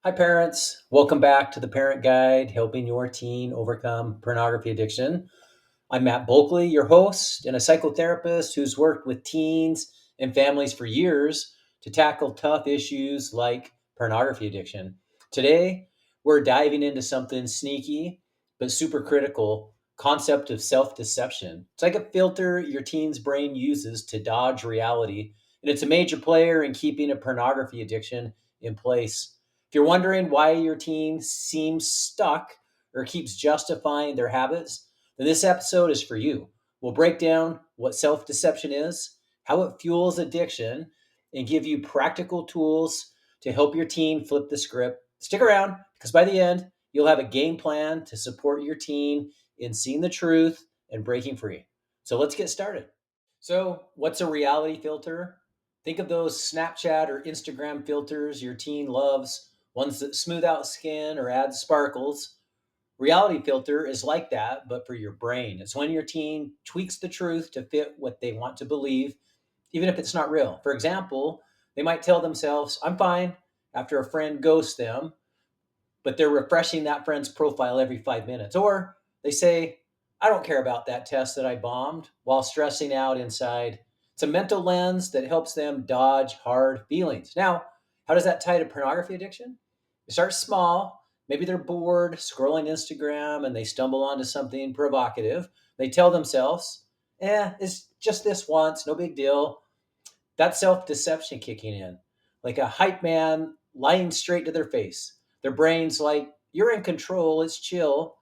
Hi, parents. Welcome back to the Parent Guide, helping your teen overcome pornography addiction. I'm Matt Bulkley, your host and a psychotherapist who's worked with teens and families for years to tackle tough issues like pornography addiction. Today, we're diving into something sneaky but super critical concept of self-deception. It's like a filter your teen's brain uses to dodge reality, and it's a major player in keeping a pornography addiction in place. If you're wondering why your teen seems stuck or keeps justifying their habits, then this episode is for you. We'll break down what self deception is, how it fuels addiction, and give you practical tools to help your teen flip the script. Stick around because by the end, you'll have a game plan to support your teen in seeing the truth and breaking free. So let's get started. So, what's a reality filter? Think of those Snapchat or Instagram filters your teen loves, ones that smooth out skin or add sparkles. Reality filter is like that, but for your brain. It's when your teen tweaks the truth to fit what they want to believe, even if it's not real. For example, they might tell themselves, I'm fine, after a friend ghosts them, but they're refreshing that friend's profile every 5 minutes. Or they say, I don't care about that test that I bombed while stressing out inside. It's a mental lens that helps them dodge hard feelings. Now, how does that tie to pornography addiction? It starts small. Maybe they're bored scrolling Instagram and they stumble onto something provocative. They tell themselves, it's just this once, no big deal. That's self deception kicking in, like a hype man lying straight to their face. Their brain's like, you're in control, it's chill.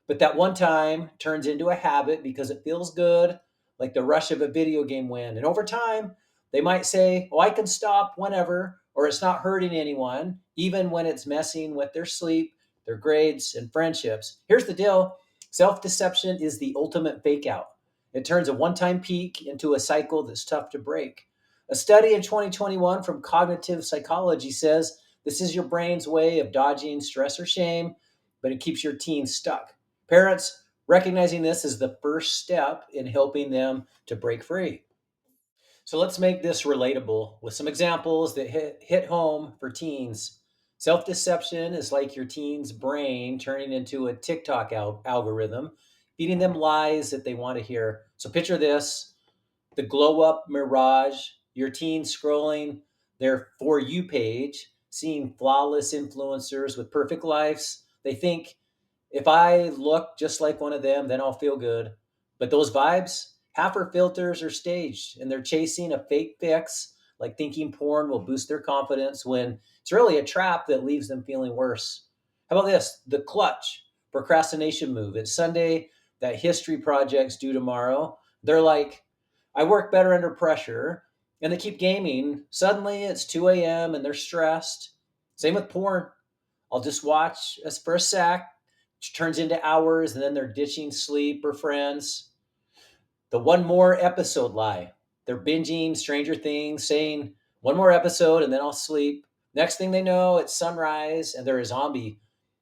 But that one time turns into a habit because it feels good, like the rush of a video game win. And over time, they might say, oh, I can stop whenever, or it's not hurting anyone, even when it's messing with their sleep, their grades, and friendships. Here's the deal: self deception is the ultimate fake out. It turns a one time peak into a cycle that's tough to break. A study in 2021 from cognitive psychology says this is your brain's way of dodging stress or shame, but it keeps your teen stuck. Parents, recognizing this is the first step in helping them to break free. So let's make this relatable with some examples that hit home for teens. Self deception is like your teen's brain turning into a TikTok algorithm, feeding them lies that they want to hear. So picture this: the glow up mirage, your teen scrolling their For You page, seeing flawless influencers with perfect lives. They think, if I look just like one of them, then I'll feel good. But those vibes, half our filters are staged and they're chasing a fake fix, like thinking porn will boost their confidence when it's really a trap that leaves them feeling worse. How about this? The clutch procrastination move. It's Sunday, that history project's due tomorrow. They're like, I work better under pressure, and they keep gaming. Suddenly it's 2 a.m. and they're stressed. Same with porn. I'll just watch us for a sec, which turns into hours, and then they're ditching sleep or friends. The one more episode lie. They're binging Stranger Things, saying one more episode and then I'll sleep. Next thing they know, it's sunrise and they're a zombie.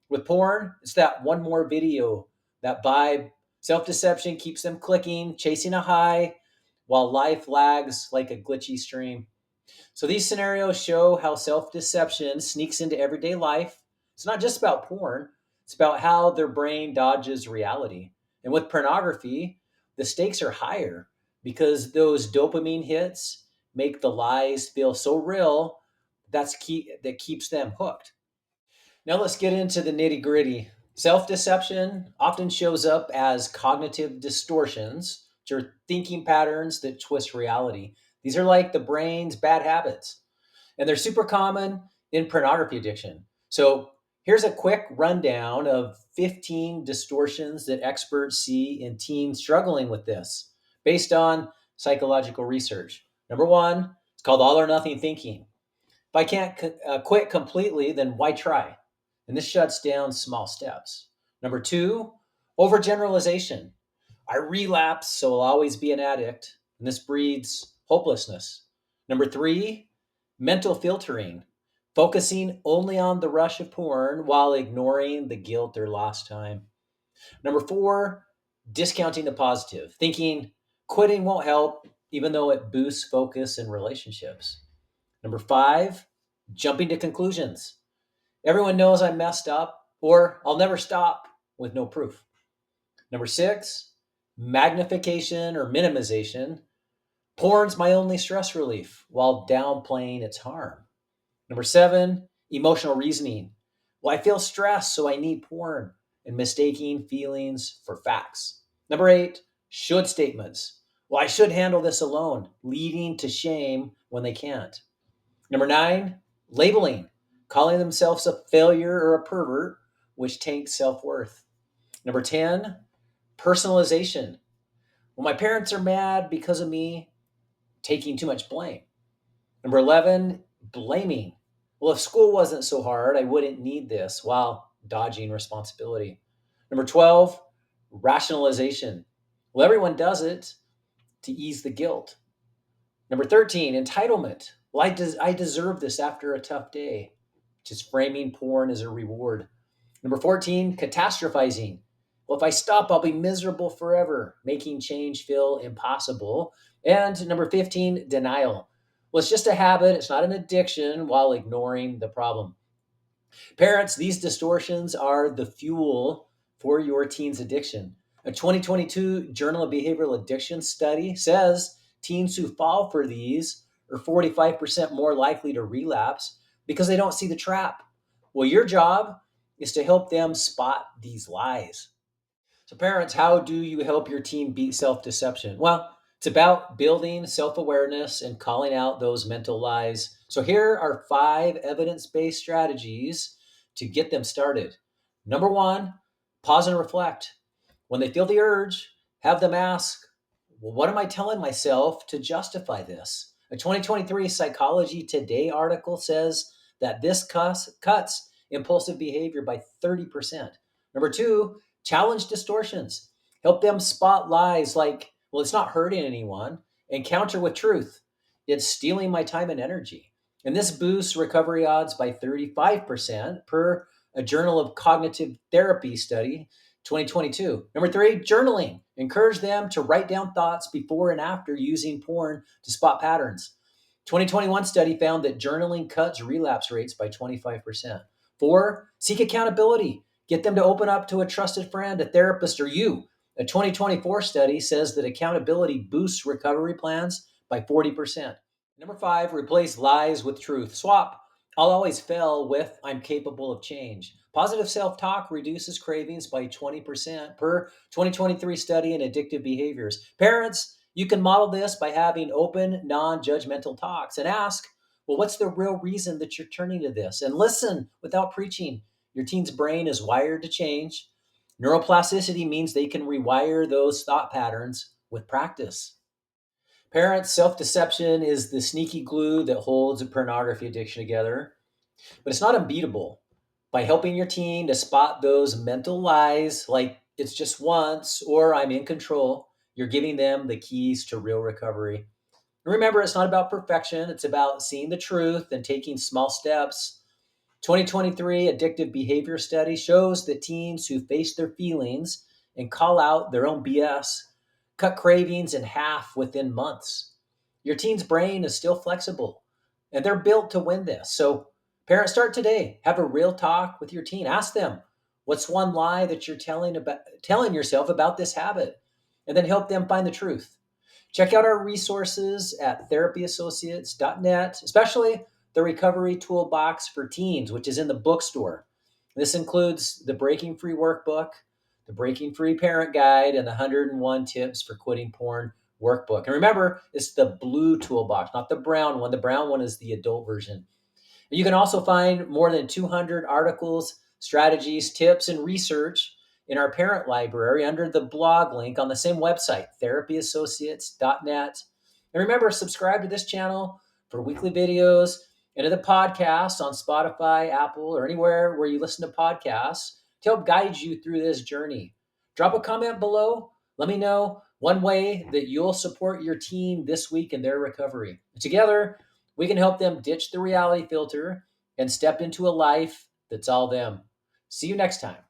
With porn, it's that one more video, that vibe. Self deception keeps them clicking, chasing a high, while life lags like a glitchy stream. So these scenarios show how self deception sneaks into everyday life. It's not just about porn, it's about how their brain dodges reality. And with pornography, the stakes are higher because those dopamine hits make the lies feel so real that keeps them hooked. Now let's get into the nitty gritty. Self deception often shows up as cognitive distortions, which are thinking patterns that twist reality. These are like the brain's bad habits, and they're super common in pornography addiction. So here's a quick rundown of 15 distortions that experts see in teens struggling with this based on psychological research. Number one, it's called all or nothing thinking. If I can't quit completely, then why try? And this shuts down small steps. Number two, overgeneralization. I relapse, so I'll always be an addict. And this breeds hopelessness. Number three, mental filtering, focusing only on the rush of porn while ignoring the guilt or lost time. Number four, discounting the positive, thinking quitting won't help, even though it boosts focus and relationships. Number five, jumping to conclusions. Everyone knows I messed up, or I'll never stop with no proof. Number 6, magnification or minimization. Porn's my only stress relief while downplaying its harm. Number 7, emotional reasoning. Well, I feel stressed, so I need porn, and mistaking feelings for facts. Number 8, should statements. Well, I should handle this alone, leading to shame when they can't. Number 9, labeling, calling themselves a failure or a pervert, which tanks self worth. Number 10, personalization. Well, my parents are mad because of me taking too much blame. Number 11, blaming. Well, if school wasn't so hard, I wouldn't need this while dodging responsibility. Number 12, rationalization. Well, everyone does it to ease the guilt. Number 13, entitlement. Well, I deserve this after a tough day, just framing porn as a reward. Number 14, catastrophizing. Well, if I stop, I'll be miserable forever, making change feel impossible. And number 15, denial. Well, it's just a habit, it's not an addiction, while ignoring the problem. Parents, these distortions are the fuel for your teen's addiction. A 2022 Journal of Behavioral Addiction study says teens who fall for these are 45% more likely to relapse because they don't see the trap. Well, your job is to help them spot these lies. So, parents, how do you help your teen beat self deception? Well, it's about building self awareness and calling out those mental lies. So, here are 5 evidence based strategies to get them started. Number 1, pause and reflect. When they feel the urge, have them ask, well, what am I telling myself to justify this? A 2023 Psychology Today article says that this cuts impulsive behavior by 30%. Number 2, challenge distortions. Help them spot lies like, well, it's not hurting anyone, and counter with truth. It's stealing my time and energy. And this boosts recovery odds by 35% per a Journal of Cognitive Therapy study 2022. Number 3, journaling. Encourage them to write down thoughts before and after using porn to spot patterns. 2021 study found that journaling cuts relapse rates by 25%. 4, seek accountability. Get them to open up to a trusted friend, a therapist, or you. A 2024 study says that accountability boosts recovery plans by 40%. Number 5, replace lies with truth. Swap I'll always fail with I'm capable of change. Positive self talk reduces cravings by 20% per 2023 study in addictive behaviors. Parents, you can model this by having open, non judgmental talks and ask, well, what's the real reason that you're turning to this? And listen without preaching. Your teen's brain is wired to change. Neuroplasticity means they can rewire those thought patterns with practice. Parents, self deception is the sneaky glue that holds a pornography addiction together, but it's not unbeatable. By helping your teen to spot those mental lies like it's just once or I'm in control, you're giving them the keys to real recovery. And remember, it's not about perfection, it's about seeing the truth and taking small steps. 2023 addictive behavior study shows that teens who face their feelings and call out their own BS cut cravings in half within months. Your teen's brain is still flexible and they're built to win this. So, parents, start today. Have a real talk with your teen. Ask them, what's one lie that you're telling yourself about this habit? And then help them find the truth. Check out our resources at therapyassociates.net, especially the Recovery Toolbox for Teens, which is in the bookstore. This includes the Breaking Free Workbook, the Breaking Free Parent Guide, and the 101 Tips for Quitting Porn Workbook. And remember, it's the blue toolbox, not the brown one. The brown one is the adult version. You can also find more than 200 articles, strategies, tips, and research in our parent library under the blog link on the same website, therapyassociates.net. And remember, subscribe to this channel for weekly videos and to the podcast on Spotify, Apple, or anywhere where you listen to podcasts to help guide you through this journey. Drop a comment below. Let me know one way that you'll support your teen this week in their recovery. Together, we can help them ditch the reality filter and step into a life that's all them. See you next time.